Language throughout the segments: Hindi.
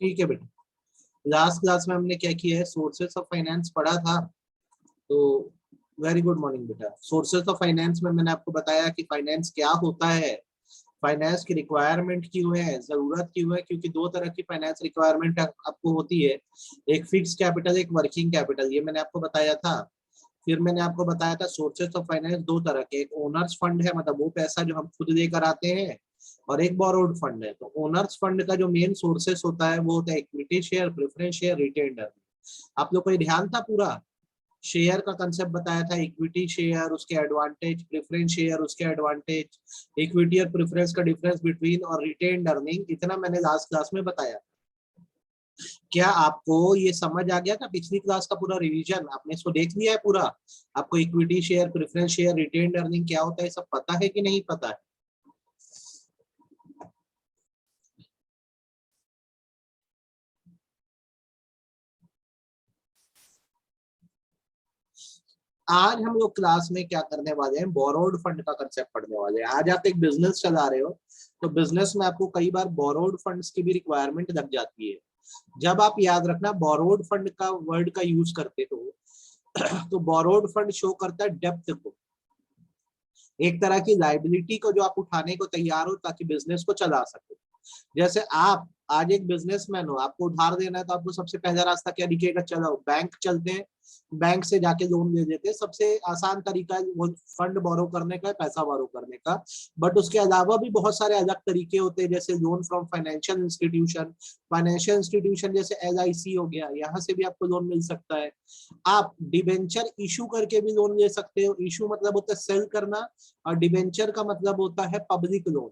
ठीक है बेटा, लास्ट क्लास में हमने क्या किया है, सोर्सेस ऑफ फाइनेंस पढ़ा था। तो वेरी गुड मॉर्निंग बेटा। सोर्सेस ऑफ फाइनेंस में मैंने आपको बताया कि फाइनेंस क्या होता है, फाइनेंस की रिक्वायरमेंट क्यों है, जरूरत क्यों है, क्योंकि दो तरह की फाइनेंस रिक्वायरमेंट आपको होती है, एक फिक्स कैपिटल, एक वर्किंग कैपिटल, ये मैंने आपको बताया था। फिर मैंने आपको बताया था सोर्सेस ऑफ फाइनेंस दो तरह के, एक ओनर्स फंड है, मतलब वो पैसा जो हम खुद लेकर आते हैं, और एक बोरोड फंड है। तो ओनर्स फंड का जो मेन सोर्सेस होता है वो होता है equity share, preference share, retained earning. आप लोग को ध्यान था पूरा, शेयर का कंसेप्ट बताया था, इक्विटी शेयर उसके एडवांटेज, प्रेफरेंस शेयर उसके एडवांटेज, इक्विटी और प्रेफरेंस का डिफरेंस बिटवीन, और रिटेन्ड अर्निंग, इतना मैंने लास्ट क्लास में बताया। क्या आपको ये समझ आ गया था? पिछली क्लास का पूरा रिवीजन आपने इसको देख लिया है पूरा? आपको equity share, preference share, retained earning क्या होता है सब पता है कि नहीं पता है? आज हम लोग क्लास में क्या करने वाले हैं, बोरोड फंड का कंसेप्ट पढ़ने वाले हैं। आज आप एक बिजनेस चला रहे हो, तो बिजनेस में आपको कई बार बोरोड फंड्स की भी रिक्वायरमेंट लग जाती है। जब आप याद रखना बोरोड फंड का वर्ड का यूज करते हो तो बोरोड फंड शो करता है डेप्थ को, एक तरह की लाइबिलिटी को जो आप उठाने को तैयार हो ताकि बिजनेस को चला सको। जैसे आप आज एक बिजनेसमैन हो, आपको उधार देना है, तो आपको सबसे पहला रास्ता क्या दिखेगा, चलो बैंक चलते हैं, बैंक से जाके लोन ले लेते हैं। सबसे आसान तरीका है वो फंड बोरो करने का, पैसा बोरो करने का। बट उसके अलावा भी बहुत सारे अलग तरीके होते हैं, जैसे लोन फ्रॉम फाइनेंशियल इंस्टीट्यूशन, जैसे LIC हो गया, यहाँ से भी आपको लोन मिल सकता है। आप डिबेंचर इशू करके भी लोन ले सकते हो। इशू मतलब होता है सेल करना, और डिबेंचर का मतलब होता है पब्लिक लोन।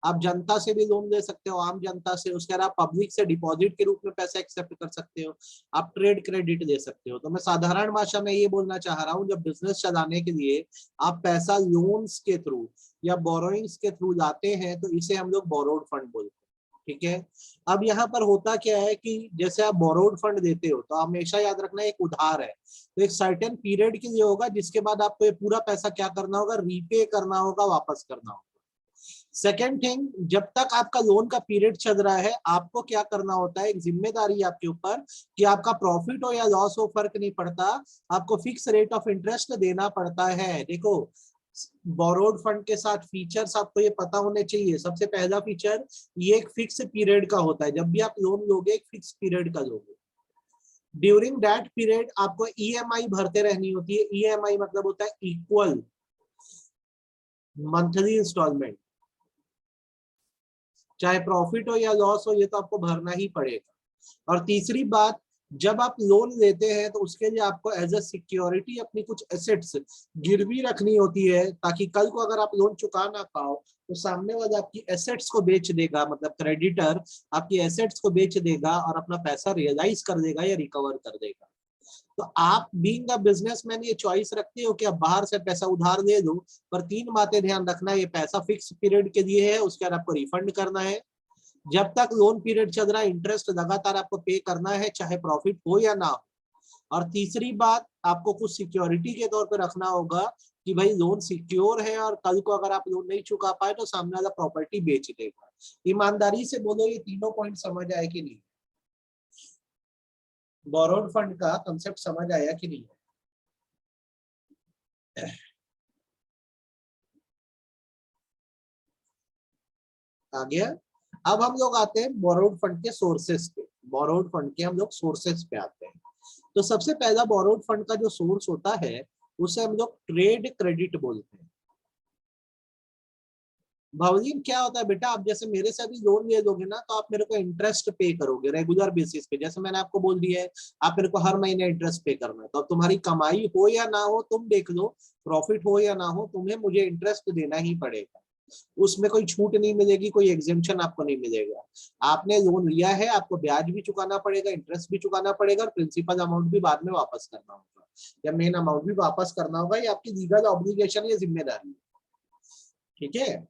आप जनता से भी लोन ले सकते हो, आम जनता से। उसके बाद आप पब्लिक से डिपॉजिट के रूप में पैसा एक्सेप्ट कर सकते हो। आप ट्रेड क्रेडिट ले सकते हो। तो मैं साधारण भाषा में ये बोलना चाह रहा हूँ, जब बिजनेस चलाने के लिए आप पैसा लोन्स के थ्रू या बोरोइंग्स के थ्रू लाते हैं, तो इसे हम लोग बोरोड फंड बोलते हैं। ठीक है। अब यहाँ पर होता क्या है कि जैसे आप बोरोड फंड देते हो, तो हमेशा याद रखना एक उधार है, तो एक सर्टेन पीरियड के लिए होगा, जिसके बाद आपको ये पूरा पैसा क्या करना होगा, रीपे करना होगा, वापस करना होगा। सेकेंड थिंग, जब तक आपका लोन का पीरियड चल रहा है, आपको क्या करना होता है, एक जिम्मेदारी आपके ऊपर, कि आपका प्रॉफिट हो या लॉस हो फर्क नहीं पड़ता, आपको फिक्स रेट ऑफ इंटरेस्ट देना पड़ता है। देखो, बोरोड फंड के साथ फीचर्स आपको ये पता होने चाहिए। सबसे पहला फीचर, ये एक फिक्स पीरियड का होता है। जब भी आप लोन लोगे, एक फिक्स पीरियड का लोगे। ड्यूरिंग दैट पीरियड आपको EMI भरते रहनी होती है। EMI मतलब होता है इक्वल मंथली इंस्टॉलमेंट। चाहे प्रॉफिट हो या लॉस हो, ये तो आपको भरना ही पड़ेगा। और तीसरी बात, जब आप लोन लेते हैं तो उसके लिए आपको एज अ सिक्योरिटी अपनी कुछ एसेट्स गिरवी रखनी होती है, ताकि कल को अगर आप लोन चुका ना पाओ, तो सामने वाला आपकी एसेट्स को बेच देगा, मतलब क्रेडिटर आपकी एसेट्स को बेच देगा और अपना पैसा रियलाइज कर देगा या रिकवर कर देगा। तो आप बीइंग अ बिजनेसमैन ये चॉइस रखते हो कि आप बाहर से पैसा उधार दे दो, पर तीन बातें ध्यान रखना, ये पैसा फिक्स पीरियड के लिए है, उसके बाद आपको रिफंड करना है। जब तक लोन पीरियड चल रहा है, इंटरेस्ट लगातार आपको पे करना है, चाहे प्रॉफिट हो या ना हो। और तीसरी बात, आपको कुछ सिक्योरिटी के तौर पर रखना होगा कि भाई लोन सिक्योर है, और कल को अगर आप लोन नहीं चुका पाए तो सामने वाला प्रॉपर्टी बेच देगा। ईमानदारी से बोलो, ये तीनों पॉइंट समझ आए कि नहीं? बोरोड फंड का कंसेप्ट समझ आया कि नहीं? आ गया। अब हम लोग आते हैं बोरोड फंड के सोर्सेस पे। बोरोड फंड के हम लोग सोर्सेस पे आते हैं। तो सबसे पहला बोरोड फंड का जो सोर्स होता है, उसे हम लोग ट्रेड क्रेडिट बोलते हैं। भावलीन क्या होता है बेटा, आप जैसे मेरे से अभी लोन ले लोगे ना, तो आप मेरे को इंटरेस्ट पे करोगे रेगुलर बेसिस पे। जैसे मैंने आपको बोल दिया है, आप मेरे को हर महीने इंटरेस्ट पे करना है। तो अब तुम्हारी कमाई हो या ना हो, तुम देख लो, प्रॉफिट हो या ना हो, तुम्हें मुझे इंटरेस्ट देना ही पड़ेगा। उसमें कोई छूट नहीं मिलेगी, कोई एग्जेम्पशन आपको नहीं मिलेगा। आपने लोन लिया है, आपको ब्याज भी चुकाना पड़ेगा, इंटरेस्ट भी चुकाना पड़ेगा, और प्रिंसिपल अमाउंट भी बाद में वापस करना होगा, या मेन अमाउंट भी वापस करना होगा। ये आपकी लीगल ऑब्लिगेशन या जिम्मेदारी है। ठीक है।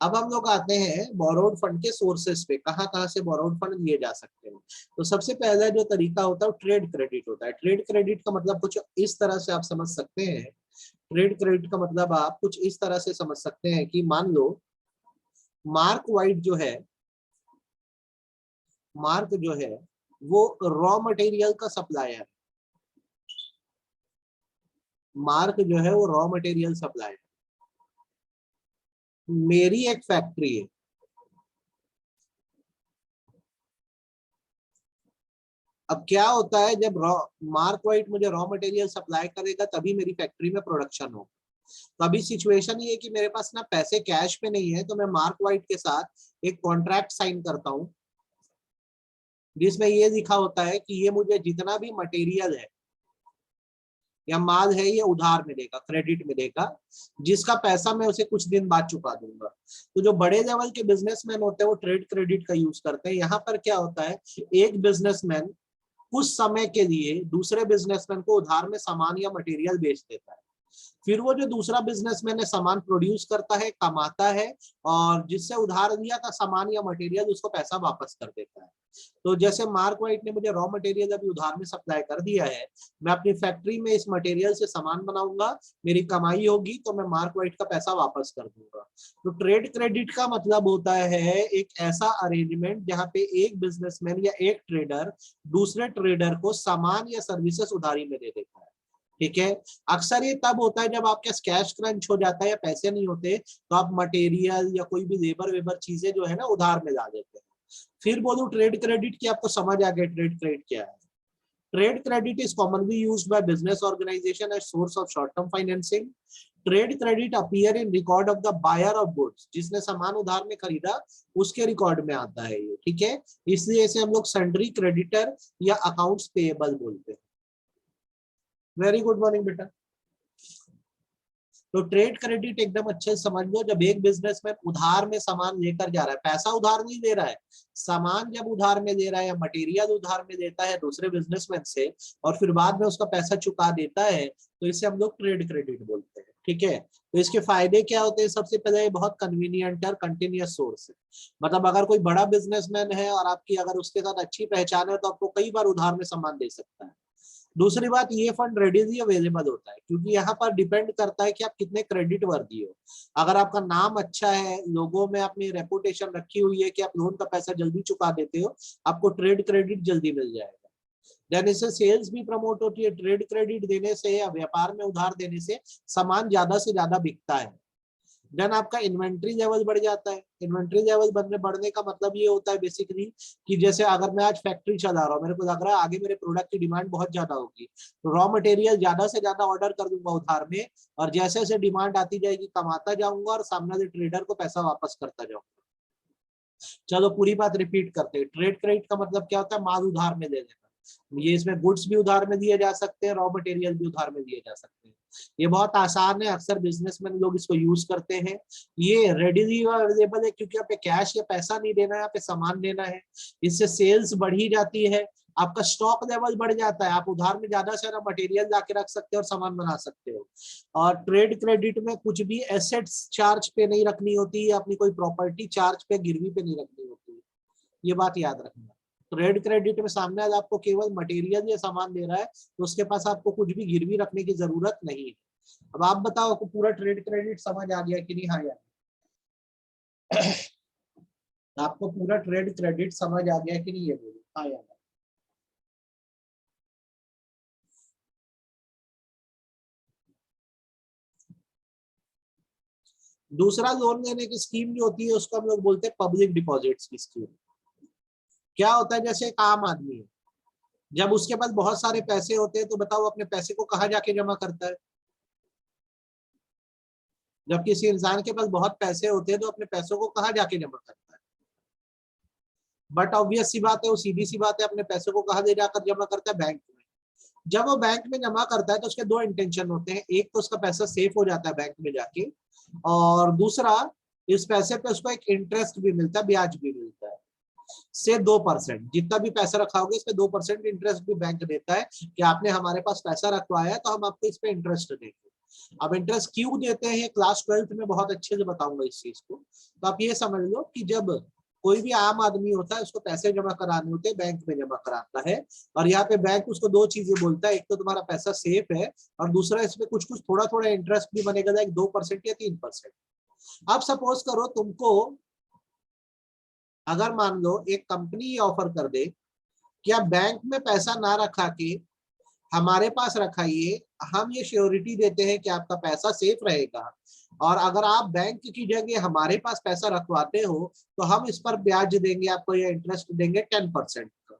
अब हम लोग आते हैं बोरोड फंड के सोर्सेस पे, कहाँ कहाँ से बोरोड फंड लिए जा सकते हैं। तो सबसे पहला जो तरीका होता है वो ट्रेड क्रेडिट होता है। ट्रेड क्रेडिट का मतलब कुछ इस तरह से आप समझ सकते हैं। ट्रेड क्रेडिट का मतलब आप कुछ इस तरह से समझ सकते हैं कि मान लो मार्क वाइट जो है, मार्क जो है वो रॉ मटेरियल का सप्लायर है। मार्क जो है वो रॉ मटेरियल सप्लायर। मेरी एक फैक्ट्री है, अब क्या होता है जब रॉ मार्क वाइट मुझे रॉ मटेरियल सप्लाई करेगा तभी मेरी फैक्ट्री में प्रोडक्शन हो। तो अभी सिचुएशन ये है कि मेरे पास ना पैसे कैश पे नहीं है, तो मैं मार्क वाइट के साथ एक कॉन्ट्रैक्ट साइन करता हूँ जिसमें ये लिखा होता है कि ये मुझे जितना भी मटेरियल है या माल है ये उधार में देगा, क्रेडिट में देगा, जिसका पैसा मैं उसे कुछ दिन बाद चुका दूंगा। तो जो बड़े लेवल के बिजनेसमैन होते हैं वो ट्रेड क्रेडिट का यूज करते हैं। यहाँ पर क्या होता है, एक बिजनेसमैन कुछ समय के लिए दूसरे बिजनेसमैन को उधार में सामान या मटेरियल बेच देता है, फिर वो जो दूसरा बिजनेसमैन है सामान प्रोड्यूस करता है, कमाता है, और जिससे उधार लिया था सामान या मटेरियल उसको पैसा वापस कर देता है। तो जैसे मार्क वाइट ने मुझे रॉ मटेरियल अभी उधार में सप्लाई कर दिया है, मैं अपनी फैक्ट्री में इस मटेरियल से सामान बनाऊंगा, मेरी कमाई होगी तो मैं मार्क वाइट का पैसा वापस कर दूंगा। तो ट्रेड क्रेडिट का मतलब होता है एक ऐसा अरेंजमेंट जहां पे एक बिजनेसमैन या एक ट्रेडर दूसरे ट्रेडर को सामान या सर्विसेज उधारी में दे देता है। ठीक है, अक्सर ये तब होता है जब आपके कैश क्रंच हो जाता है या पैसे नहीं होते, तो आप मटेरियल या कोई भी लेबर वेबर चीजें जो है ना उधार में ला देते हैं। फिर बोलूं ट्रेड क्रेडिट की, आपको समझ आ गया ट्रेड क्रेडिट क्या है। Trade credit is commonly used by business organization as source of short term financing. Trade credit appear in record of the buyer of goods, जिसने सामान उधार में खरीदा उसके रिकॉर्ड में आता है ये। ठीक है, इसलिए इसे हम लोग सन्ड्री क्रेडिटर या अकाउंट्स पेएबल बोलते हैं। वेरी गुड मॉर्निंग बेटा। तो ट्रेड क्रेडिट एकदम अच्छे से समझ लो, जब एक बिजनेसमैन उधार में सामान लेकर जा रहा है, पैसा उधार नहीं दे रहा है, सामान जब उधार में दे रहा है या मटेरियल उधार में देता है दूसरे बिजनेसमैन से और फिर बाद में उसका पैसा चुका देता है, तो इसे हम लोग ट्रेड क्रेडिट बोलते हैं। ठीक है, तो इसके फायदे क्या होते हैं, सबसे पहले बहुत कन्वीनियंट और कंटिन्यूअस सोर्स है। मतलब अगर कोई बड़ा बिजनेसमैन है और आपकी अगर उसके साथ अच्छी पहचान है तो आपको कई बार उधार में सामान दे सकता है। दूसरी बात, ये फंड रेडीली अवेलेबल होता है, क्योंकि यहाँ पर डिपेंड करता है कि आप कितने क्रेडिट वर्दी हो। अगर आपका नाम अच्छा है, लोगों में अपनी रेपुटेशन रखी हुई है कि आप लोन का पैसा जल्दी चुका देते हो, आपको ट्रेड क्रेडिट जल्दी मिल जाएगा। देन इससे सेल्स भी प्रमोट होती है। ट्रेड क्रेडिट देने से या व्यापार में उधार देने से सामान ज्यादा से ज्यादा बिकता है। देन आपका इन्वेंट्री लेवल बढ़ जाता है। इन्वेंट्री लेवल बढ़ने का मतलब ये होता है बेसिकली कि जैसे अगर मैं आज फैक्ट्री चला रहा हूँ, मेरे को लग रहा है आगे मेरे प्रोडक्ट की डिमांड बहुत ज्यादा होगी, तो रॉ मटेरियल ज्यादा से ज्यादा ऑर्डर कर दूंगा उधार में, और जैसे जैसे डिमांड आती जाएगी कमाता जाऊंगा और सामने वाले ट्रेडर को पैसा वापस करता जाऊंगा। चलो पूरी बात रिपीट करते हैं। ट्रेड क्रेडिट का मतलब क्या होता है, माल उधार में दे देना। ये इसमें गुड्स भी उधार में दिए जा सकते हैं, रॉ मटेरियल भी उधार में दिए जा सकते हैं। ये बहुत आसान है, अक्सर बिजनेसमैन लोग इसको यूज करते हैं। ये रेडीली अवेलेबल है क्योंकि यहाँ पे कैश या पैसा नहीं देना है, यहाँ पे सामान देना है। इससे सेल्स बढ़ी जाती है, आपका स्टॉक लेवल बढ़ जाता है, आप उधार में ज्यादा से ज्यादा मटेरियल जाके रख सकते हो और सामान बना सकते हो। और ट्रेड क्रेडिट में कुछ भी एसेट्स चार्ज पे नहीं रखनी होती है, अपनी कोई प्रॉपर्टी चार्ज पे गिरवी पे नहीं रखनी होती है। ये बात याद रखना। ट्रेड क्रेडिट में सामने वाला आपको केवल मटेरियल या सामान दे रहा है, तो उसके पास आपको कुछ भी गिरवी रखने की जरूरत नहीं है। अब आप बताओ आपको पूरा ट्रेड क्रेडिट समझ आ गया कि नहीं? हाँ यार, आपको पूरा ट्रेड क्रेडिट समझ आ गया कि नहीं, ये बोलो हाँ यार। दूसरा लोन लेने की स्कीम जो होती है उसको हम लोग बोलते हैं पब्लिक डिपॉजिट्स की स्कीम। क्या होता है, जैसे एक आम आदमी है, जब उसके पास बहुत सारे पैसे होते हैं तो बताओ अपने पैसे को कहाँ जाके जमा करता है? जब किसी इंसान के पास बहुत पैसे होते हैं तो अपने पैसों को कहाँ जाके जमा करता है? बट ऑब्वियस सी बात है, वो सीधी सी बात है, अपने पैसों को कहाँ ले जाकर जमा करता है? बैंक में। जब वो बैंक में जमा करता है तो उसके दो इंटेंशन होते हैं, एक तो उसका पैसा सेफ हो जाता है बैंक में जाके, और दूसरा इस पैसे पे उसको एक इंटरेस्ट भी मिलता है, ब्याज भी मिलता है से 2%। जितना भी पैसा रखा होगा इस पे 2% इंटरेस्ट भी बैंक देता है कि आपने हमारे पास पैसा रखवाया है तो हम आपको इस पे इंटरेस्ट देंगे। अब इंटरेस्ट क्यों देते हैं क्लास 12th में बहुत अच्छे से बताऊंगा इस चीज को। तो आप ये समझ लो कि जब कोई भी आम आदमी होता है उसको पैसे जमा कराने होते हैं, बैंक में जमा कराता है, और यहाँ पे बैंक उसको दो चीजें बोलता है, एक तो तुम्हारा पैसा सेफ है और दूसरा इसमें कुछ कुछ थोड़ा थोड़ा इंटरेस्ट भी बनेगा, लाइक 2% या 3%। अब सपोज करो तुमको अगर मान लो एक कंपनी ये ऑफर कर दे कि आप बैंक में पैसा ना रखा के हमारे पास रखाइए, हम ये श्योरिटी देते हैं कि आपका पैसा सेफ रहेगा, और अगर आप बैंक की जगह हमारे पास पैसा रखवाते हो तो हम इस पर ब्याज देंगे आपको, या इंटरेस्ट देंगे 10% का।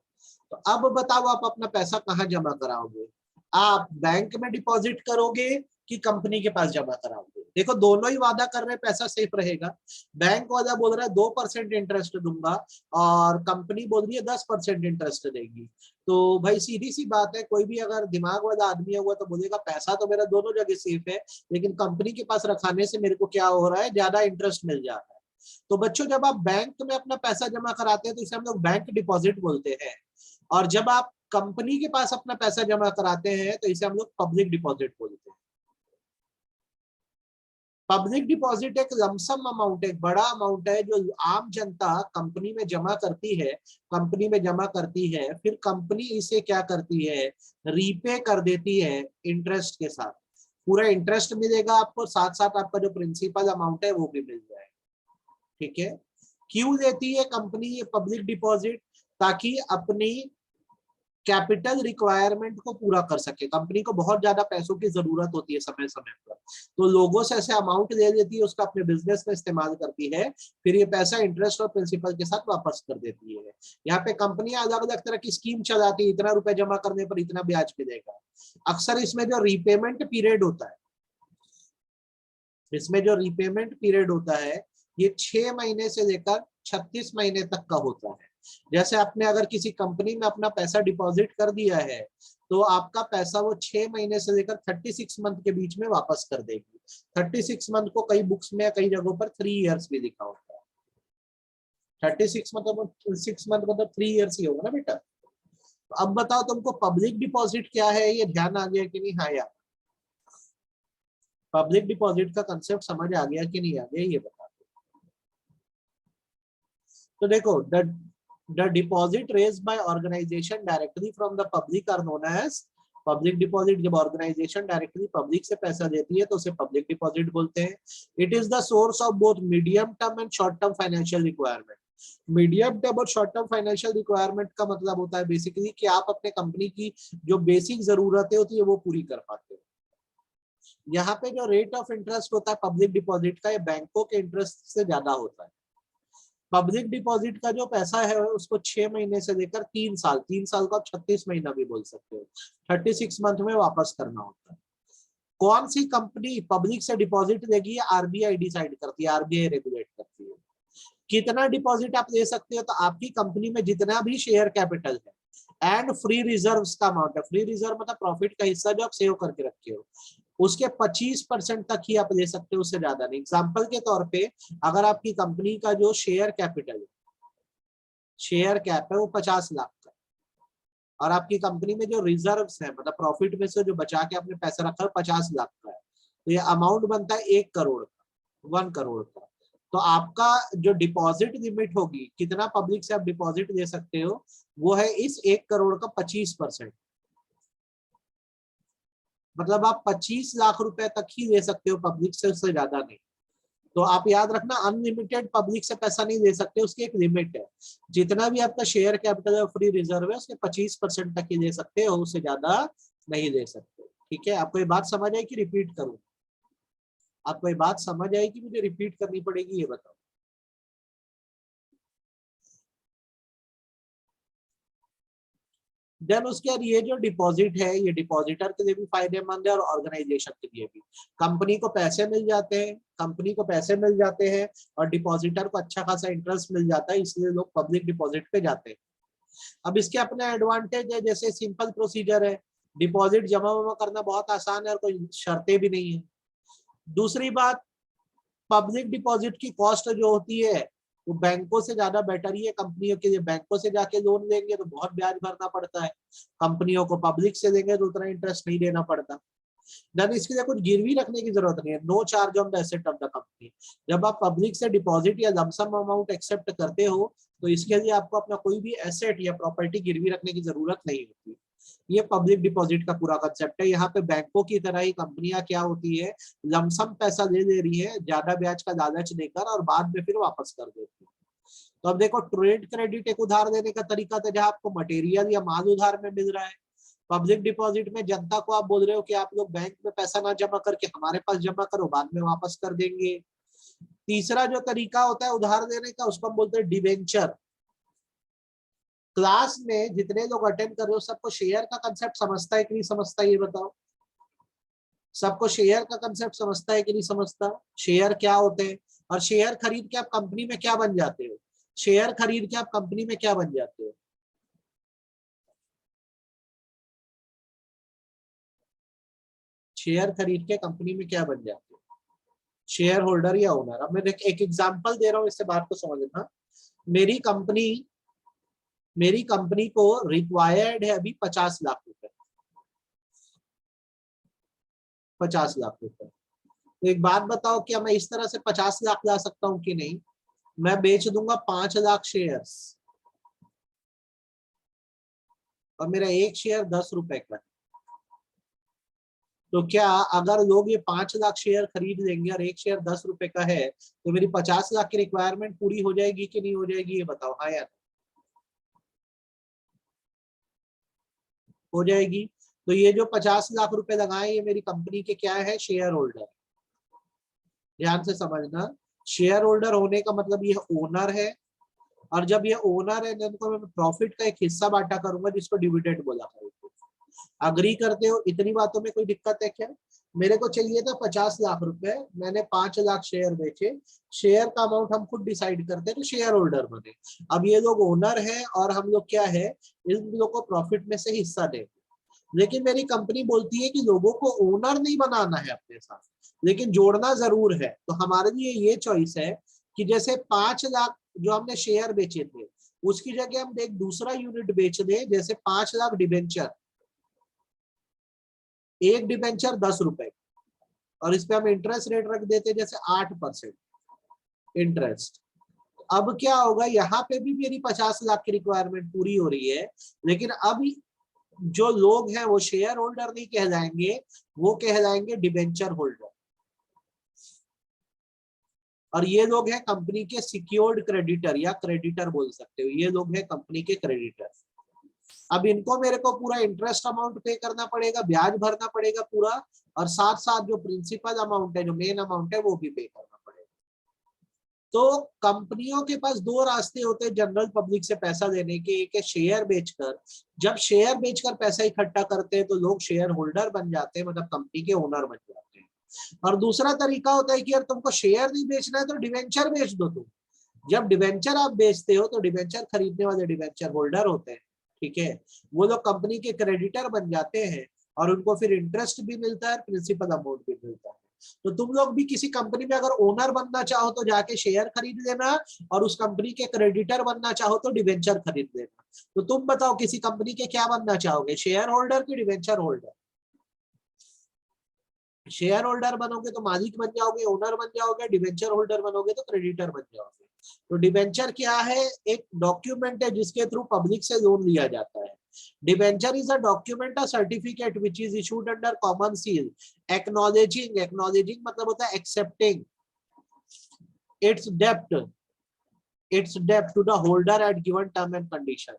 तो अब बताओ आप अपना पैसा कहाँ जमा कराओगे? आप बैंक में डिपॉजिट करोगे कि कंपनी के पास जमा कराओगे? देखो दोनों ही वादा कर रहे हैं पैसा सेफ रहेगा। बैंक वाला बोल रहा है 2% इंटरेस्ट दूंगा, और कंपनी बोल रही है 10% इंटरेस्ट देगी। तो भाई सीधी सी बात है, कोई भी अगर दिमाग वाला आदमी हुआ तो बोलेगा पैसा तो मेरा दोनों जगह सेफ है, लेकिन कंपनी के पास रखाने से मेरे को क्या हो रहा है, ज्यादा इंटरेस्ट मिल जा रहा है। तो बच्चों जब आप बैंक में अपना पैसा जमा कराते हैं तो इसे हम लोग बैंक डिपॉजिट बोलते हैं, और जब आप कंपनी के पास अपना पैसा जमा कराते हैं तो इसे हम लोग पब्लिक डिपॉजिट बोलते हैं। पब्लिक डिपॉजिट एक लमसम अमाउंट है, एक बड़ा अमाउंट है जो आम जनता कंपनी में जमा करती है, कंपनी में जमा करती है, फिर कंपनी इसे क्या करती है, रीपे कर देती है इंटरेस्ट के साथ। पूरा इंटरेस्ट मिलेगा आपको, साथ साथ आपका जो प्रिंसिपल अमाउंट है वो भी मिल जाएगा। ठीक है, क्यों देती है कंपनी ये पब्लिक डिपॉजिट? ताकि अपनी कैपिटल रिक्वायरमेंट को पूरा कर सके। कंपनी को बहुत ज्यादा पैसों की जरूरत होती है समय समय पर, तो लोगों से ऐसे अमाउंट ले लेती है, उसका अपने बिजनेस में इस्तेमाल करती है, फिर ये पैसा इंटरेस्ट और प्रिंसिपल के साथ वापस कर देती है। यहाँ पे कंपनियां अलग अलग तरह की स्कीम चलाती है, इतना रुपए जमा करने पर इतना ब्याज मिलेगा। अक्सर इसमें जो रीपेमेंट पीरियड होता है, इसमें जो रीपेमेंट पीरियड होता है ये 6 महीने से लेकर 36 महीने तक का होता है। जैसे आपने अगर किसी कंपनी में अपना पैसा डिपॉजिट कर दिया है तो आपका पैसा वो 6 महीने से लेकर 36 मंथ के बीच में वापस कर देगी। 36 मंथ को कई बुक्स में कई जगहों पर 3 इयर्स भी लिखा होता है। 36 मतलब 6 मंथ मतलब 3 इयर्स ही होगा ना बेटा। तो अब बताओ तुमको पब्लिक डिपॉजिट क्या है, ये ध्यान आ गया कि नहीं? हाँ यार, पब्लिक डिपॉजिट का कंसेप्ट समझ आ गया कि नहीं आ गया, ये बता। तो देखो, the deposit raised by organization directly from the public are known as public deposit. जब ऑर्गेनाइजेशन डायरेक्टली पब्लिक से पैसा देती है तो उसे पब्लिक डिपॉजिट बोलते हैं। It is the source of both medium term and short term financial requirement. Medium term और शॉर्ट टर्म फाइनेंशियल रिक्वायरमेंट का मतलब होता है बेसिकली कि आप अपने कंपनी की जो बेसिक जरूरतें होती है वो पूरी कर पाते हो। यहाँ पे जो रेट ऑफ इंटरेस्ट होता है पब्लिक डिपॉजिट का, ये बैंकों के इंटरेस्ट से ज्यादा होता है। पब्लिक डिपॉजिट का जो पैसा है उसको 6 महीने से लेकर 3 साल, 3 साल का 36 महीना भी बोल सकते हो, 36 मंथ में वापस करना होता है। कौन सी कंपनी पब्लिक से डिपॉजिट देगी, आरबीआई डिसाइड करती है, आरबीआई रेगुलेट करती है। कितना डिपॉजिट आप ले सकते हो, तो आपकी कंपनी में जितना भी शेयर कैपिटल है एंड फ्री रिजर्व का अमाउंट है। फ्री रिजर्व मतलब प्रॉफिट का हिस्सा जो आप सेव करके रखे हो, उसके 25% तक ही आप ले सकते हो, उससे ज्यादा नहीं। एग्जाम्पल के तौर पे अगर आपकी कंपनी का जो शेयर कैपिटल है, शेयर कैप है वो 50 लाख का, और आपकी कंपनी में जो रिजर्व्स है मतलब प्रॉफिट में से जो बचा के आपने पैसा रखा है 50 लाख का है, तो ये अमाउंट बनता है 1 करोड़ का, 1 करोड़ का। तो आपका जो डिपॉजिट लिमिट होगी, कितना पब्लिक से आप डिपॉजिट ले सकते हो, वो है इस 1 करोड़ का 25%। मतलब आप 25 लाख रुपए तक ही ले सकते हो पब्लिक से, उससे ज्यादा नहीं। तो आप याद रखना, अनलिमिटेड पब्लिक से पैसा नहीं ले सकते, उसकी एक लिमिट है। जितना भी आपका शेयर कैपिटल है फ्री रिजर्व है, उसके 25% तक ही ले सकते हो, उससे ज्यादा नहीं ले सकते। ठीक है, आपको ये बात समझ आई कि रिपीट करूं? आपको ये बात समझ आई कि मुझे रिपीट करनी पड़ेगी, ये बताओ। देन उसके बाद ये जो डिपॉजिट है ये डिपॉजिटर के लिए भी फायदेमंद है और ऑर्गेनाइजेशन के लिए भी। कंपनी को पैसे मिल जाते हैं, कंपनी को पैसे मिल जाते हैं और डिपॉजिटर को अच्छा खासा इंटरेस्ट मिल जाता है, इसलिए लोग पब्लिक डिपॉजिट पे जाते हैं। अब इसके अपने एडवांटेज है, जैसे सिंपल प्रोसीजर है, डिपॉजिट जमा वमा करना बहुत आसान है और कोई शर्तें भी नहीं है। दूसरी बात, पब्लिक डिपॉजिट की कॉस्ट जो होती है वो बैंकों से ज्यादा बेटर ही है कंपनियों के लिए। बैंकों से जाके लोन लेंगे तो बहुत ब्याज भरना पड़ता है, कंपनियों को पब्लिक से देंगे तो उतना इंटरेस्ट नहीं देना पड़ता। देन इसके लिए कुछ गिरवी रखने की जरूरत नहीं है, no charge on the asset of the company. जब आप पब्लिक से डिपॉजिट या लमसम अमाउंट एक्सेप्ट करते हो तो इसके लिए आपको अपना कोई भी एसेट या प्रॉपर्टी गिरवी रखने की जरूरत नहीं होती। ये पब्लिक डिपॉजिट का पूरा कंसेप्ट है। यहाँ पे बैंकों की तरह ही कंपनियां क्या होती है, लमसम पैसा ले रही है ज्यादा ब्याज का लालच देकर और बाद में फिर वापस कर देती है। तो अब देखो ट्रेड क्रेडिट एक उधार देने का तरीका था जहां आपको मटेरियल या माल उधार में मिल रहा है। पब्लिक डिपॉजिट में जनता को आप बोल रहे हो कि आप लोग बैंक में पैसा ना जमा करके हमारे पास जमा करो, बाद में वापस कर देंगे। तीसरा जो तरीका होता है उधार देने का उसको हम बोलते हैं डिवेंचर। क्लास में जितने लोग अटेंड कर रहे हो सबको शेयर का कंसेप्ट समझता है कि नहीं समझता, ये बताओ। सबको शेयर का कंसेप्ट समझता है कि नहीं समझता? शेयर क्या होते हैं और शेयर खरीद के आप कंपनी में क्या बन जाते हो? शेयर खरीद के आप कंपनी में क्या बन जाते हो? शेयर खरीद के कंपनी में क्या बन जाते हो? शेयर होल्डर या ओनर। अब मैं एक एग्जांपल दे रहा हूं, इससे बात को समझना। मेरी कंपनी मेरी कंपनी को रिक्वायर्ड है अभी 50 लाख रुपए। 50 लाख रुपए। तो एक बात बताओ, क्या मैं इस तरह से 50 लाख ला सकता हूं कि नहीं? मैं बेच दूंगा 5 लाख शेयर्स और मेरा एक शेयर 10 रुपए का है। तो क्या अगर लोग ये 5 लाख शेयर खरीद लेंगे और एक शेयर 10 रुपए का है तो मेरी 50 लाख की रिक्वायरमेंट पूरी हो जाएगी कि नहीं हो जाएगी, ये बताओ। हाँ यार, हो जाएगी। तो ये जो 50 लाख रुपए लगाए ये मेरी कंपनी के क्या है? Share holder. ध्यान से समझना, शेयर होल्डर होने का मतलब ये ओनर है। और जब ये ओनर है तो मैं प्रॉफिट का एक हिस्सा बांटा करूंगा जिसको डिविडेंड बोला करूंगा। अग्री करते हो? इतनी बातों में कोई दिक्कत है क्या? मेरे को चाहिए था 50 लाख रुपए, मैंने 5 लाख शेयर बेचे। शेयर का अमाउंट हम खुद डिसाइड करते हैं तो शेयर होल्डर बने। अब ये लोग ओनर है और हम लोग क्या है, इन लोग को प्रॉफिट में से हिस्सा देंगे। लेकिन मेरी कंपनी बोलती है कि लोगों को ओनर नहीं बनाना है अपने साथ, लेकिन जोड़ना जरूर है। तो हमारे लिए ये चॉइस है कि जैसे 5 लाख जो हमने शेयर बेचे थे उसकी जगह हम एक दूसरा यूनिट बेच दें, जैसे 5 लाख डिबेंचर। एक डिबेंचर 10 रुपए और इस पे हम इंटरेस्ट रेट रख देते जैसे 8% इंटरेस्ट। अब क्या होगा, यहाँ पे भी मेरी 50 लाख की रिक्वायरमेंट पूरी हो रही है, लेकिन अब जो लोग हैं वो शेयर होल्डर नहीं कहलाएंगे, वो कहलाएंगे डिबेंचर होल्डर। और ये लोग हैं कंपनी के सिक्योर्ड क्रेडिटर या क्रेडिटर बोल सकते हो, ये लोग हैं कंपनी के क्रेडिटर। अब इनको मेरे को पूरा इंटरेस्ट अमाउंट पे करना पड़ेगा, ब्याज भरना पड़ेगा पूरा, और साथ साथ जो प्रिंसिपल अमाउंट है, जो मेन अमाउंट है, वो भी पे करना पड़ेगा। तो कंपनियों के पास दो रास्ते होते हैं जनरल पब्लिक से पैसा लेने के। एक है शेयर बेचकर। जब शेयर बेचकर पैसा इकट्ठा करते हैं तो लोग शेयर होल्डर बन जाते हैं, मतलब कंपनी के ओनर बन जाते हैं। और दूसरा तरीका होता है कि यार तुमको शेयर नहीं बेचना है तो डिवेंचर बेच दो तुम। जब डिवेंचर आप बेचते हो तो डिवेंचर खरीदने वाले डिवेंचर होल्डर होते हैं, ठीक है, वो लोग कंपनी के क्रेडिटर बन जाते हैं और उनको फिर इंटरेस्ट भी मिलता है, प्रिंसिपल अमाउंट भी मिलता है। तो तुम लोग भी किसी कंपनी में अगर ओनर बनना चाहो तो जाके शेयर खरीद लेना, और उस कंपनी के क्रेडिटर बनना चाहो तो डिवेंचर खरीद लेना। तो तुम बताओ किसी कंपनी के क्या बनना चाहोगे, शेयर होल्डर की डिवेंचर होल्डर? शेयर होल्डर बनोगे तो मालिक बन जाओगे, ओनर बन जाओगे। डिवेंचर होल्डर बनोगे तो क्रेडिटर बन जाओगे। तो डिवेंचर क्या है? एक डॉक्यूमेंट है जिसके थ्रू पब्लिक से लोन लिया जाता है। Debenture is a document, a certificate which is issued under common seal acknowledging मतलब होता है एक्सेप्टिंग इट्स डेप्ट to the holder at given term and condition.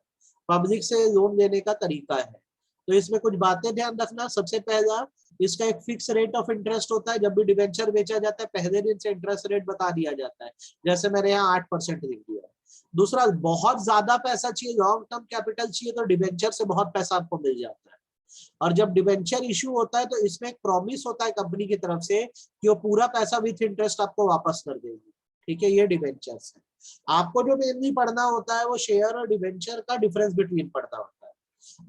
Public से लोन लेने का तरीका है। तो इसमें कुछ बातें ध्यान रखना। सबसे पहला, इसका एक फिक्स रेट ऑफ इंटरेस्ट होता है। जब भी डिवेंचर बेचा जाता है पहले दिन से इंटरेस्ट रेट बता दिया जाता है, जैसे मैंने यहाँ 8% लिख दिया है। दूसरा, बहुत ज्यादा पैसा चाहिए, लॉन्ग टर्म कैपिटल चाहिए, तो डिवेंचर से बहुत पैसा आपको मिल जाता है। और जब डिवेंचर इशू होता है तो इसमें एक प्रॉमिस होता है कंपनी की तरफ से कि वो पूरा पैसा विथ इंटरेस्ट आपको वापस कर देगी, ठीक है। ये डिवेंचर्स है। आपको जो मेनली पढ़ना होता है वो शेयर और डिवेंचर का डिफरेंस बिटवीन पढ़ना होता है।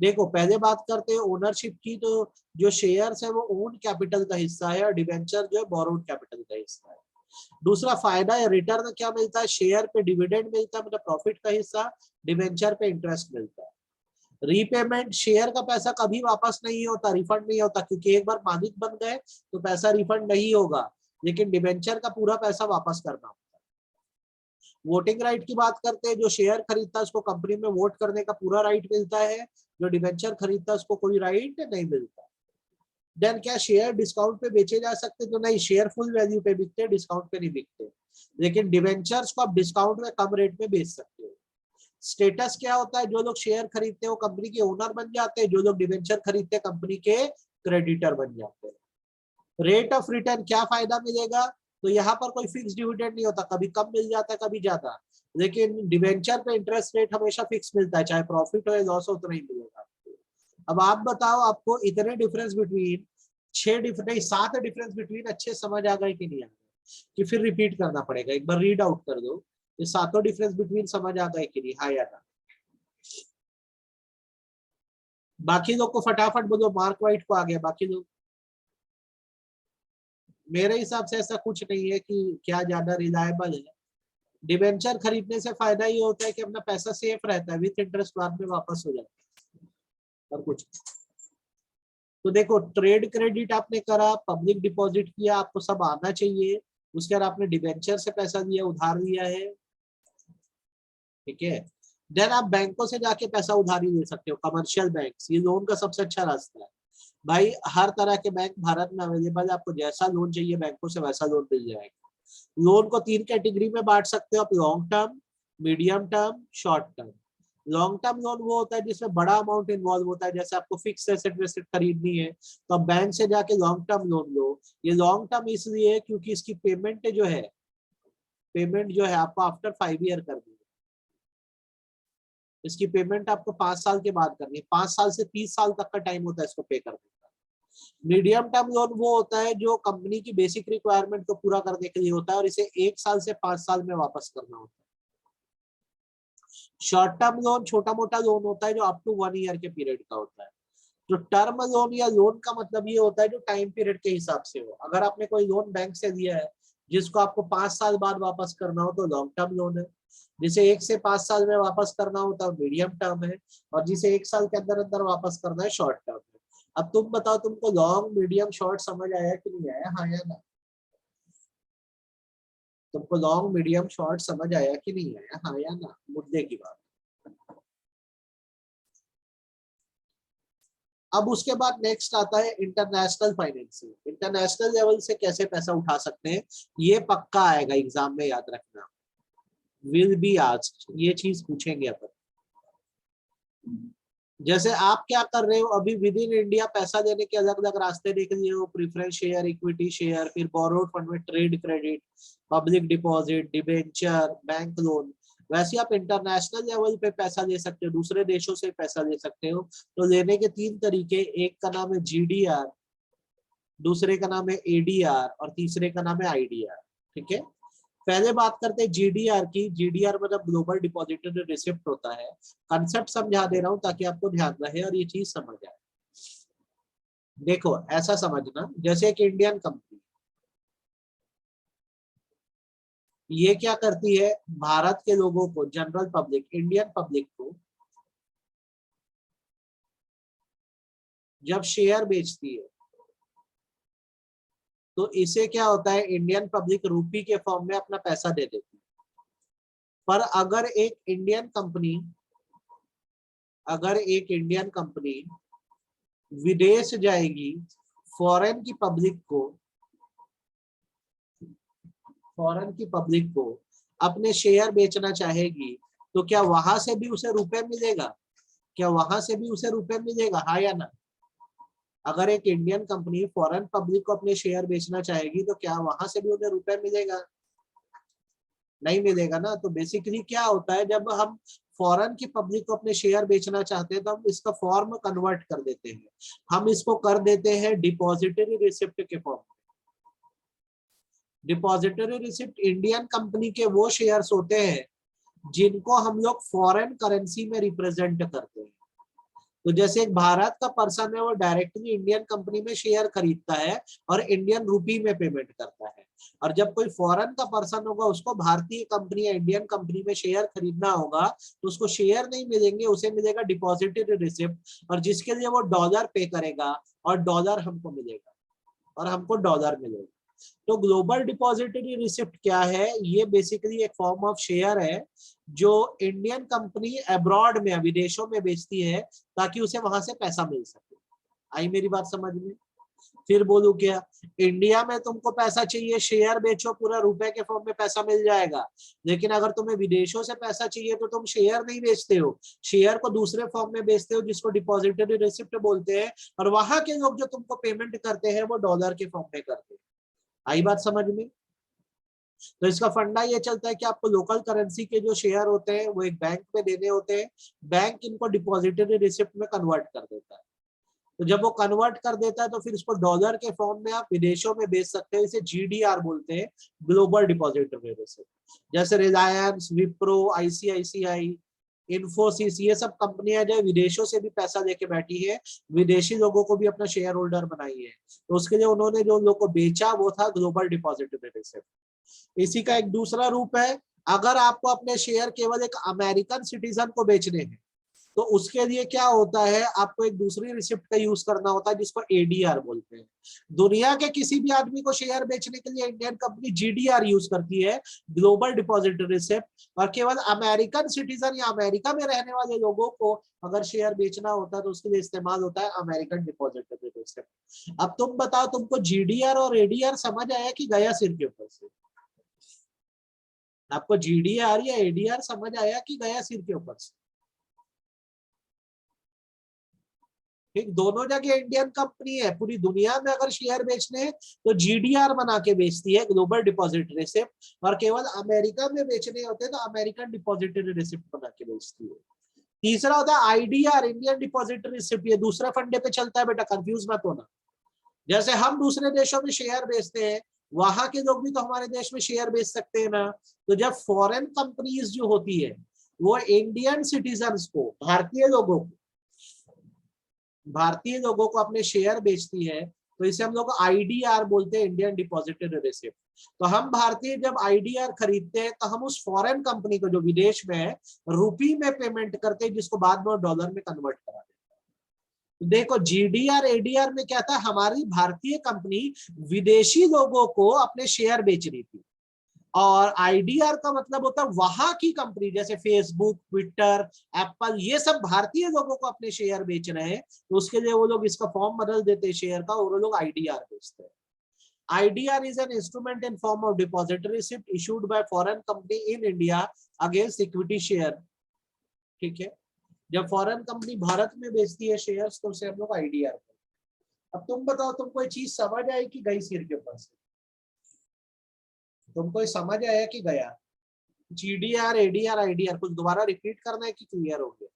देखो पहले बात करते हैं ओनरशिप की। तो जो शेयर्स है वो ओन कैपिटल का हिस्सा है और डिवेंचर जो है बोरोड कैपिटल का हिस्सा है। दूसरा फायदा या रिटर्न क्या मिलता है? शेयर पे डिविडेंड मिलता है, मतलब प्रॉफिट का हिस्सा। डिवेंचर पे इंटरेस्ट मिलता है। रीपेमेंट, शेयर का पैसा कभी वापस नहीं होता, रिफंड नहीं होता, क्योंकि एक बार मालिक बन गए तो पैसा रिफंड नहीं होगा। लेकिन डिवेंचर का पूरा पैसा वापस करना होता है। वोटिंग राइट की बात करते हैं, जो शेयर खरीदता है उसको कंपनी में वोट करने का पूरा राइट मिलता है। जो डिवेंचर खरीदता है उसको कोई राइट नहीं मिलता। देन क्या शेयर डिस्काउंट पे बेचे जा सकते? तो नहीं, शेयर फुल वैल्यू पे बिकते, डिस्काउंट पे नहीं बिकते। लेकिन डिवेंचर्स को आप डिस्काउंट में कम रेट में बेच सकते हो। स्टेटस क्या होता है, जो लोग शेयर खरीदते हैं वो कंपनी के ओनर बन जाते हैं, जो लोग डिवेंचर खरीदते हैं कंपनी के क्रेडिटर बन जाते हैं। रेट ऑफ रिटर्न, क्या फायदा मिलेगा, तो यहाँ पर कोई फिक्स डिविडेंड नहीं होता, कभी कम मिल जाता है कभी ज्यादा, लेकिन डिवेंचर पे इंटरेस्ट रेट हमेशा फिक्स मिलता है, चाहे प्रॉफिट हो या लॉस हो उतना ही मिलेगा। अब आप बताओ, आपको इतने डिफरेंस बिटवीन 7 डिफरेंस बिटवीन अच्छे समझ आ गए कि नहीं आ गए, कि फिर रिपीट करना पड़ेगा, एक बार रीड आउट कर दो, ये 7 डिफरेंस बिटवीन समझ आ गए कि नहीं, हाँ या ना। बाकी लोग को फटाफट बोलो, मार्क वाइट को आ गया, बाकी लोग। मेरे हिसाब से ऐसा कुछ नहीं है कि क्या ज्यादा रिलायबल है। डिवेंचर खरीदने से फायदा ये होता है कि अपना पैसा सेफ रहता है, विथ इंटरेस्ट बाद में वापस हो जाता है, और कुछ। तो देखो, ट्रेड क्रेडिट आपने करा, पब्लिक डिपॉजिट किया, आपको सब आना चाहिए। उसके बाद आपने डिवेंचर से पैसा दिया, उधार लिया है, ठीक है। देन आप बैंकों से जाके पैसा उधारी ले सकते हो, कमर्शियल बैंक, ये लोन का सबसे अच्छा रास्ता है भाई। हर तरह के बैंक भारत में अवेलेबल है, आपको जैसा लोन चाहिए बैंकों से वैसा लोन मिल जाएगा। लोन को 3 कैटेगरी में बांट सकते हो आप, long term, medium term, short term. Long term loan वो होता है जिसमें बड़ा अमाउंट इन्वॉल्व होता है, जैसे आपको फिक्स एसेट वेसेट खरीदनी है तो आप बैंक से जाके लॉन्ग टर्म लोन लो। ये लॉन्ग टर्म इसलिए है क्योंकि इसकी पेमेंट जो है आपको आफ्टर 5 ईयर करनी है। इसकी पेमेंट आपको 5 साल के बाद करनी है, 5 साल से 30 साल तक का टाइम होता है इसको पे करने का। मीडियम टर्म लोन वो होता है जो कंपनी की बेसिक रिक्वायरमेंट को पूरा करने के लिए होता है और इसे 1 साल से 5 साल में वापस करना होता है। शॉर्ट टर्म लोन छोटा मोटा लोन होता है जो अप टू 1 ईयर के पीरियड का होता है। जो टर्म लोन या लोन का मतलब ये होता है जो टाइम पीरियड के हिसाब से हो। अगर आपने कोई लोन बैंक से लिया है जिसको आपको 5 साल बाद वापस करना हो तो लॉन्ग टर्म लोन है, जिसे 1 से 5 साल में वापस करना होता है मीडियम टर्म है, और जिसे 1 साल के अंदर अंदर वापस करना है शॉर्ट टर्म है। अब तुम बताओ, तुमको लॉन्ग मीडियम शॉर्ट समझ आया कि नहीं आया, हाँ या ना। तुमको लॉन्ग मीडियम शॉर्ट समझ आया कि नहीं आया, हाँ या ना, मुद्दे की बात। अब उसके बाद नेक्स्ट आता है इंटरनेशनल फाइनेंसिंग। इंटरनेशनल लेवल से कैसे पैसा उठा सकते हैं, ये पक्का आएगा एग्जाम में, याद रखना, विल बी आस्क्ड, ये चीज पूछेंगे अपन। जैसे आप क्या कर रहे हो अभी, विद इन इंडिया पैसा देने के अलग अलग रास्ते देख लिए हो, प्रीफरेंस शेयर, इक्विटी शेयर, फिर बोरोड फंड में trade credit, public deposit, debenture, bank loan. वैसे आप इंटरनेशनल लेवल पे पैसा ले सकते हो, दूसरे देशों से पैसा ले सकते हो। तो लेने के 3 तरीके, एक का नाम है जीडीआर, दूसरे का नाम है एडीआर, और तीसरे का नाम है आईडीआर, ठीक है। पहले बात करते हैं जीडीआर की। जीडीआर मतलब ग्लोबल डिपॉजिटरी रिसिप्ट होता है। कंसेप्ट समझा दे रहा हूं ताकि आपको ध्यान रहे और ये चीज समझ आए। देखो, ऐसा समझना, जैसे एक इंडियन कंपनी, ये क्या करती है, भारत के लोगों को, जनरल पब्लिक, इंडियन पब्लिक को जब शेयर बेचती है तो इसे क्या होता है, इंडियन पब्लिक रूपी के फॉर्म में अपना पैसा दे देती है। पर अगर एक इंडियन कंपनी विदेश जाएगी, फॉरेन की पब्लिक को अपने शेयर बेचना चाहेगी, तो क्या वहां से भी उसे रुपए मिलेगा, हाँ या ना। अगर एक इंडियन कंपनी फॉरेन पब्लिक को अपने शेयर बेचना चाहेगी तो क्या वहां से भी उन्हें रुपए मिलेगा, नहीं मिलेगा ना। तो बेसिकली क्या होता है, जब हम फॉरेन की पब्लिक को अपने शेयर बेचना चाहते हैं तो हम इसका फॉर्म कन्वर्ट कर देते हैं, हम इसको कर देते हैं डिपॉजिटरी रिसिप्ट के form. Depository receipt Indian company के वो शेयर्स होते हैं जिनको हम लोग फॉरेन करेंसी में रिप्रेजेंट करते हैं। तो जैसे एक भारत का पर्सन है, वो डायरेक्टली इंडियन कंपनी में शेयर खरीदता है और इंडियन रूपी में पेमेंट करता है। और जब कोई फॉरेन का पर्सन होगा, उसको भारतीय कंपनी या इंडियन कंपनी में शेयर खरीदना होगा, तो उसको शेयर नहीं मिलेंगे, उसे मिलेगा डिपॉजिटरी रिसिप्ट, और जिसके लिए वो डॉलर पे करेगा और डॉलर हमको मिलेगा और हमको डॉलर मिलेगा। तो ग्लोबल डिपॉजिटरी रिसिप्ट क्या है, ये बेसिकली एक फॉर्म ऑफ शेयर है जो इंडियन कंपनी अब्रॉड में, विदेशों में बेचती है ताकि उसे वहां से पैसा मिल सके। आई मेरी बात समझ में। फिर बोलू क्या, इंडिया में तुमको पैसा चाहिए, शेयर बेचो, पूरा रुपए के फॉर्म में पैसा मिल जाएगा। लेकिन अगर तुम्हें विदेशों से पैसा चाहिए तो तुम शेयर नहीं बेचते हो, शेयर को दूसरे फॉर्म में बेचते हो जिसको डिपॉजिटरी रिसिप्ट बोलते हैं, और वहां के लोग जो तुमको पेमेंट करते हैं वो डॉलर के फॉर्म में करते हैं। आई बात समझ में? तो इसका फंडा ये चलता है कि आपको लोकल करेंसी के जो शेयर होते हैं वो एक बैंक में देने होते हैं, बैंक इनको डिपॉजिटरी रिसिप्ट में कन्वर्ट कर देता है। तो जब वो कन्वर्ट कर देता है तो फिर इसको डॉलर के फॉर्म में आप विदेशों में बेच सकते हैं, इसे जीडीआर बोलते हैं, ग्लोबल डिपॉजिटरी रिसिप्ट। जैसे रिलायंस, विप्रो, आईसीआईसीआई, इन्फोसिस, ये सब कंपनियां जो विदेशों से भी पैसा लेके बैठी है, विदेशी लोगों को भी अपना शेयर होल्डर बनाई है, तो उसके लिए उन्होंने जो लोग को बेचा वो था ग्लोबल डिपॉजिटरी रिसिप्ट। इसी का एक दूसरा रूप है, अगर आपको अपने शेयर केवल एक अमेरिकन सिटीजन को बेचने हैं तो उसके लिए क्या होता है, आपको एक दूसरी रिसिप्ट का यूज करना होता है जिसको एडीआर बोलते हैं। दुनिया के किसी भी आदमी को शेयर बेचने के लिए इंडियन कंपनी जीडीआर यूज करती है, ग्लोबल डिपॉजिटरी रिसिप्ट, और केवल अमेरिकन सिटीजन या अमेरिका में रहने वाले लोगों को अगर शेयर बेचना होता है तो उसके लिए इस्तेमाल होता है अमेरिकन डिपॉजिटरी रिसिप्ट। अब तुम बताओ, तुमको जीडीआर और एडीआर समझ आया कि गया सिर के ऊपर से? आपको जीडीआर या एडीआर समझ आया कि गया सिर के ऊपर से? ठीक, दोनों जगह इंडियन कंपनी है, पूरी दुनिया में अगर शेयर बेचने हैं तो जीडीआर बना के बेचती है, ग्लोबल डिपॉजिटरी रिसिप्ट, और केवल अमेरिका में बेचने होते हैं तो अमेरिकन डिपॉजिटरी रिसिप्ट बना के बेचती है। तीसरा होता है आईडीआर, इंडियन डिपॉजिटरी रिसिप्ट, ये दूसरा फंडे पे चलता है, बेटा कंफ्यूज मत होना। जैसे हम दूसरे देशों में शेयर बेचते हैं, वहां के लोग भी तो हमारे देश में शेयर बेच सकते हैं ना। तो जब फॉरेन कंपनीज जो होती है वो इंडियन सिटीजन्स को, भारतीय लोगों को अपने शेयर बेचती है, तो इसे हम लोग आईडीआर बोलते हैं, इंडियन डिपॉजिटरी रिसिप्ट। तो हम भारतीय जब आईडीआर खरीदते हैं तो हम उस फॉरेन कंपनी को जो विदेश में है रुपी में पेमेंट करते हैं, जिसको बाद में डॉलर में कन्वर्ट करा देते हैं। देखो जीडीआर एडीआर में क्या था, हमारी भारतीय कंपनी विदेशी लोगों को अपने शेयर बेच रही थी, और आईडीआर का मतलब होता है वहां की कंपनी, जैसे फेसबुक, ट्विटर, एप्पल, ये सब भारतीय लोगों को अपने शेयर बेच रहे हैं, तो उसके लिए वो लोग इसका फॉर्म बदल देते हैं शेयर का, और वो लोग आईडीआर बेचते हैं। IDR is an instrument in form of depository receipt issued by foreign company in India against equity share. ठीक है, जब फॉरेन कंपनी भारत में बेचती है शेयर्स तो उसे हम लोग आईडीआर। अब तुम बताओ, तुमको ये चीज समझ आई कि गई सिर के ऊपर से? तुमको ये समझ आया कि गया? जीडीआर, एडीआर, आईडीआर कुछ दोबारा रिपीट करना है कि क्लियर हो गया?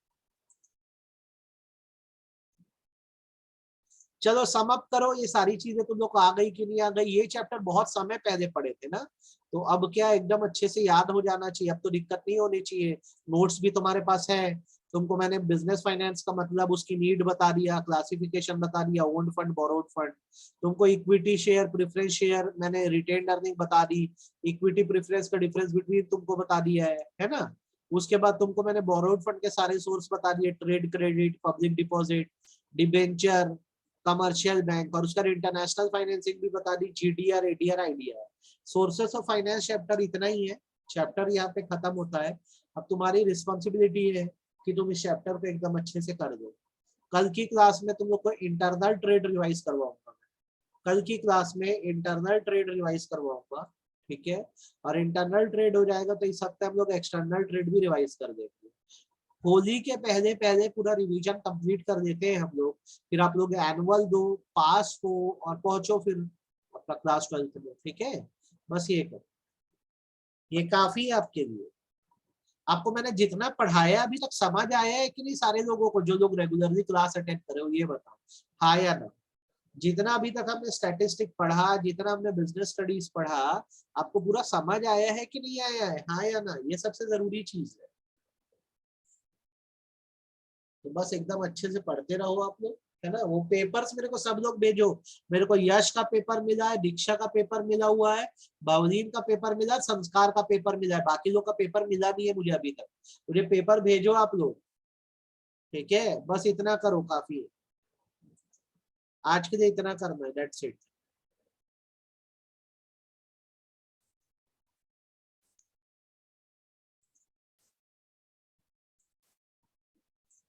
चलो सम अप करो, ये सारी चीजें तुम लोग को आ गई कि नहीं आ गई? ये चैप्टर बहुत समय पहले पढ़े थे ना, तो अब क्या एकदम अच्छे से याद हो जाना चाहिए, अब तो दिक्कत नहीं होनी चाहिए। नोट्स भी तुम्हारे पास है, तुमको मैंने बिजनेस फाइनेंस का मतलब, उसकी नीड बता दिया, क्लासिफिकेशन बता दिया, ओन्ड फंड, बोरोड फंड, तुमको इक्विटी शेयर, प्रेफरेंस शेयर, मैंने रिटेन्ड अर्निंग बता दी, इक्विटी प्रेफरेंस का डिफरेंस बिटवीन तुमको बता दिया है ना। उसके बाद तुमको मैंने बोरोड फंड के सारे सोर्स बता दिए, trade credit, public deposit, debenture, commercial bank, और उसका इंटरनेशनल फाइनेंसिंग भी बता दी, GDR, ADR, IDR. Sources of finance chapter इतना ही है, चैप्टर यहाँ पे खत्म होता है। अब तुम्हारी रिस्पॉन्सिबिलिटी है कि तुम इस चैप्टर को एकदम अच्छे से कर दो। कल की क्लास में तुम लोग को इंटरनल ट्रेड रिवाइज करवाऊंगा, कल की क्लास में इंटरनल ट्रेड रिवाइज करवाऊंगा, ठीक है। और इंटरनल ट्रेड हो जाएगा तो इस हफ्ते हम लोग एक्सटर्नल ट्रेड भी रिवाइज कर देंगे। होली के पहले पहले पूरा रिवीजन कंप्लीट कर देते हैं हम लोग, फिर आप लोग एनुअल दो, पास हो और पहुंचो फिर अपना क्लास 12th में, ठीक है। बस ये करो, ये काफी है आपके लिए। आपको मैंने जितना पढ़ाया अभी तक समझ आया है कि नहीं सारे लोगों को, जो लोग रेगुलरली क्लास अटेंड करे हो, ये बताओ हाँ या ना? जितना अभी तक हमने स्टैटिस्टिक पढ़ा, जितना हमने बिजनेस स्टडीज पढ़ा, आपको पूरा समझ आया है कि नहीं आया है, हाँ या ना? ये सबसे जरूरी चीज है। तो बस एकदम अच्छे से पढ़ते रहो आप लोग, है ना। वो पेपर्स मेरे को सब लोग भेजो, मेरे को यश का पेपर मिला है, दीक्षा का पेपर मिला हुआ है, भवलीन का पेपर मिला है, संस्कार का पेपर मिला है, बाकी लोग का पेपर मिला नहीं है मुझे अभी तक। मुझे पेपर भेजो आप लोग, ठीक है। बस इतना करो, काफी है आज के लिए, इतना करना है, दैट्स इट।